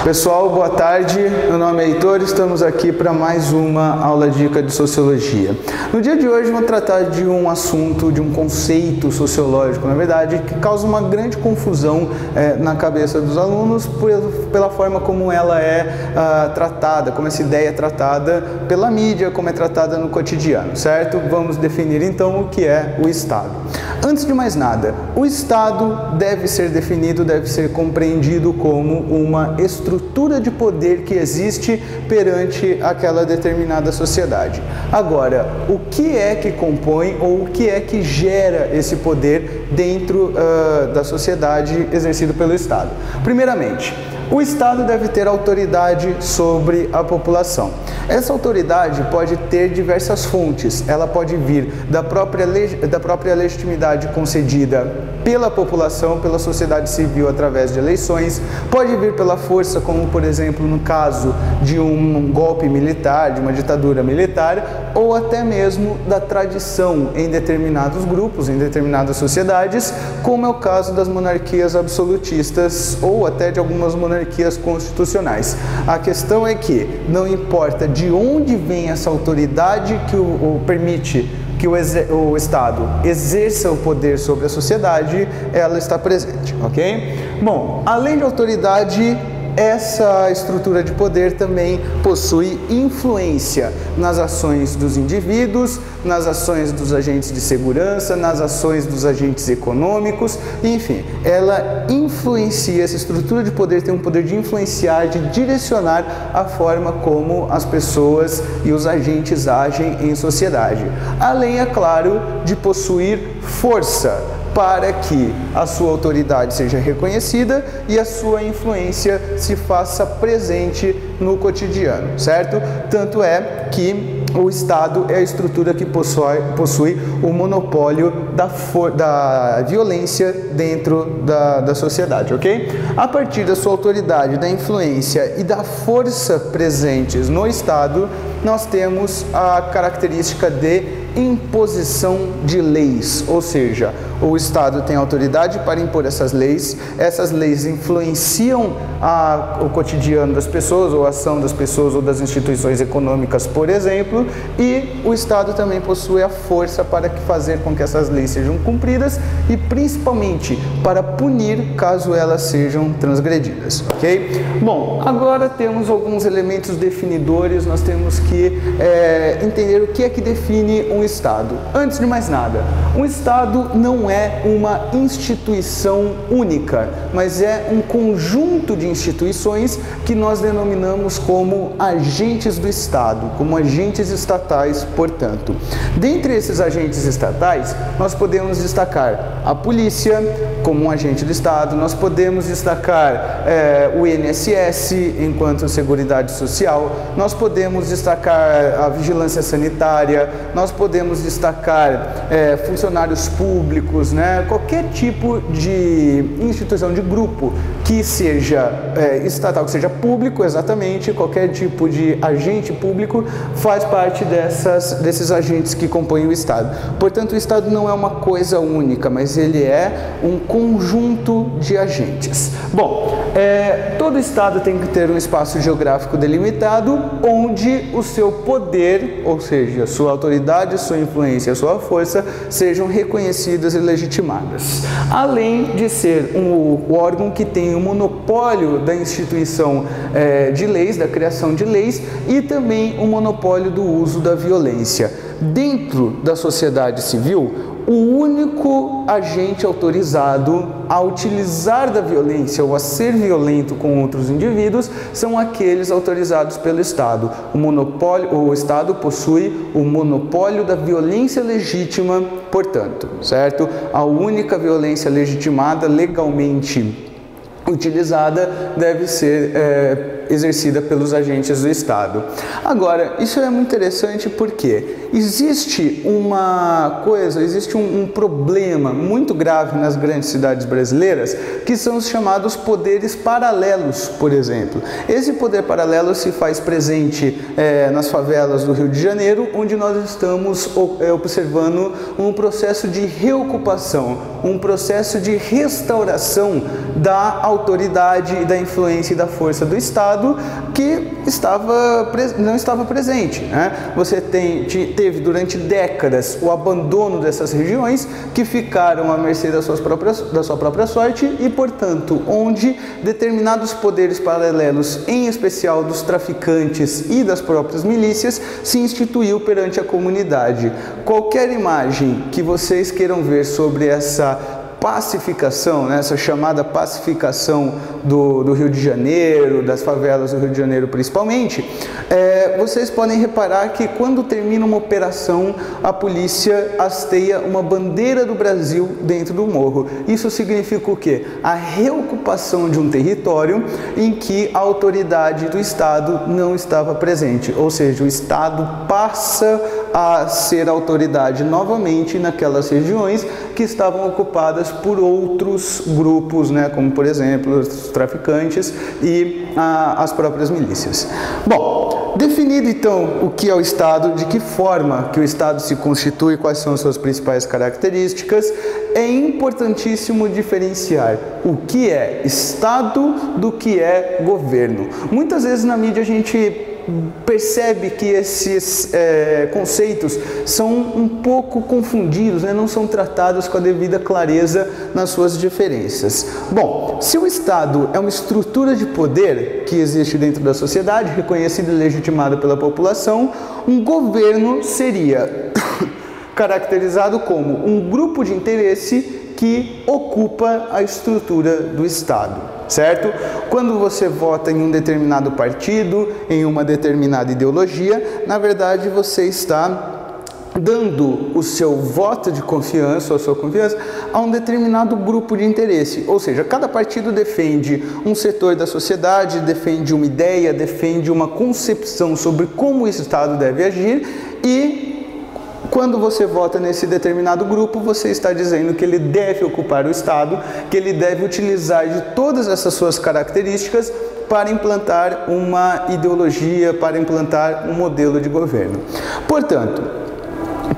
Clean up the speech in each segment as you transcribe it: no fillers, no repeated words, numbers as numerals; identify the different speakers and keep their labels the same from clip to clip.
Speaker 1: Pessoal, boa tarde. Meu nome é Heitor, estamos aqui para mais uma aula dica de Sociologia. No dia de hoje vamos tratar de um assunto, de um conceito sociológico, na verdade, que causa uma grande confusão na cabeça dos alunos pela forma como ela é tratada, como essa ideia é tratada pela mídia, como é tratada no cotidiano, certo? Vamos definir então o que é o Estado. Antes de mais nada, o Estado deve ser definido, deve ser compreendido como uma estrutura de poder que existe perante aquela determinada sociedade. Agora, o que é que compõe ou o que é que gera esse poder dentro da sociedade exercido pelo Estado? Primeiramente, o Estado deve ter autoridade sobre a população. Essa autoridade pode ter diversas fontes. Ela pode vir da própria legitimidade concedida pela população, pela sociedade civil através de eleições, pode vir pela força, como por exemplo no caso de um golpe militar, de uma ditadura militar, ou até mesmo da tradição em determinados grupos, em determinadas sociedades, como é o caso das monarquias absolutistas ou até de algumas monarquias constitucionais. A questão é que não importa de onde vem essa autoridade que permite que o Estado exerça o poder sobre a sociedade, ela está presente, ok? Bom, além de autoridade, essa estrutura de poder também possui influência nas ações dos indivíduos, nas ações dos agentes de segurança, nas ações dos agentes econômicos, enfim, ela influencia, essa estrutura de poder tem um poder de influenciar, de direcionar a forma como as pessoas e os agentes agem em sociedade. Além, é claro, de possuir força, para que a sua autoridade seja reconhecida e a sua influência se faça presente no cotidiano, certo? Tanto é que o Estado é a estrutura que possui o monopólio da violência dentro da sociedade, ok? A partir da sua autoridade, da influência e da força presentes no Estado, nós temos a característica de imposição de leis, ou seja, o Estado tem autoridade para impor essas leis influenciam o cotidiano das pessoas, ou a ação das pessoas ou das instituições econômicas, por exemplo, e o Estado também possui a força para fazer com que essas leis sejam cumpridas e principalmente para punir caso elas sejam transgredidas, ok? Bom, agora temos alguns elementos definidores, nós temos que entender o que é que define um Estado. Antes de mais nada, um Estado não é uma instituição única, mas é um conjunto de instituições que nós denominamos como agentes do Estado, como agentes estatais, portanto. Dentre esses agentes estatais, nós podemos destacar a polícia como um agente do Estado, nós podemos destacar o INSS enquanto Seguridade Social, nós podemos destacar a vigilância sanitária, nós podemos destacar funcionários públicos, né? Qualquer tipo de instituição, de grupo que seja estatal, que seja público, exatamente, qualquer tipo de agente público faz parte desses agentes que compõem o Estado. Portanto, o Estado não é uma coisa única, mas ele é um conjunto de agentes. Bom, todo Estado tem que ter um espaço geográfico delimitado onde o seu poder, ou seja, sua autoridade, sua influência, sua força, sejam reconhecidas e legitimadas. Além de ser o órgão que tem o monopólio da instituição de leis, da criação de leis e também o monopólio do uso da violência. Dentro da sociedade civil, o único agente autorizado a utilizar da violência ou a ser violento com outros indivíduos são aqueles autorizados pelo Estado. O Estado possui o monopólio da violência legítima, portanto, certo? A única violência legitimada, legalmente utilizada, deve ser exercida pelos agentes do Estado. Agora, isso é muito interessante porque existe um problema muito grave nas grandes cidades brasileiras, que são os chamados poderes paralelos, por exemplo. Esse poder paralelo se faz presente nas favelas do Rio de Janeiro, onde nós estamos observando um processo de reocupação, um processo de restauração da autoridade e da influência e da força do Estado que não estava presente, né? Você teve durante décadas o abandono dessas regiões que ficaram à mercê da sua própria sorte e, portanto, onde determinados poderes paralelos, em especial dos traficantes e das próprias milícias, se instituiu perante a comunidade. Qualquer imagem que vocês queiram ver sobre essa pacificação, né, essa chamada pacificação do Rio de Janeiro, das favelas do Rio de Janeiro principalmente, vocês podem reparar que quando termina uma operação, a polícia hasteia uma bandeira do Brasil dentro do morro. Isso significa o quê? A reocupação de um território em que a autoridade do Estado não estava presente, ou seja, o Estado passa a ser autoridade novamente naquelas regiões que estavam ocupadas por outros grupos, né, como por exemplo os traficantes e as próprias milícias. Bom, definido então o que é o Estado, de que forma que o Estado se constitui, quais são as suas principais características, é importantíssimo diferenciar o que é Estado do que é governo. Muitas vezes na mídia a gente percebe que esses conceitos são um pouco confundidos, né? Não são tratados com a devida clareza nas suas diferenças. Bom, se o Estado é uma estrutura de poder que existe dentro da sociedade, reconhecida e legitimada pela população, um governo seria caracterizado como um grupo de interesse que ocupa a estrutura do Estado. Certo? Quando você vota em um determinado partido, em uma determinada ideologia, na verdade você está dando o seu voto de confiança, ou a sua confiança, a um determinado grupo de interesse. Ou seja, cada partido defende um setor da sociedade, defende uma ideia, defende uma concepção sobre como o Estado deve agir e quando você vota nesse determinado grupo, você está dizendo que ele deve ocupar o Estado, que ele deve utilizar de todas essas suas características para implantar uma ideologia, para implantar um modelo de governo. Portanto,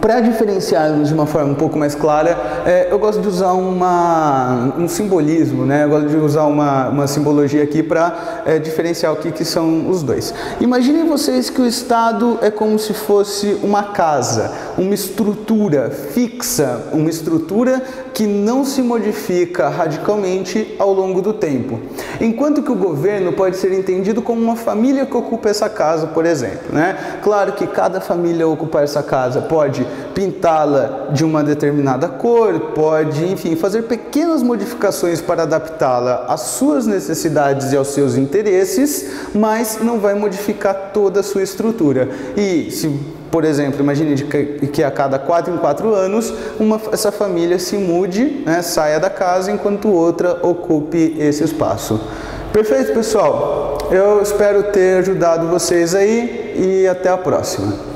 Speaker 1: para diferenciarmos de uma forma um pouco mais clara, eu gosto de usar um simbolismo, né? Eu gosto de usar uma simbologia aqui para diferenciar o que são os dois. Imaginem vocês que o Estado é como se fosse uma casa, uma estrutura fixa, uma estrutura que não se modifica radicalmente ao longo do tempo. Enquanto que o governo pode ser entendido como uma família que ocupa essa casa, por exemplo, né? Claro que cada família ocupar essa casa pode pintá-la de uma determinada cor, pode, enfim, fazer pequenas modificações para adaptá-la às suas necessidades e aos seus interesses, mas não vai modificar toda a sua estrutura. E se, por exemplo, imagine que a cada 4 em 4 anos essa família se mude, né, saia da casa, enquanto outra ocupe esse espaço. Perfeito, pessoal? Eu espero ter ajudado vocês aí e até a próxima.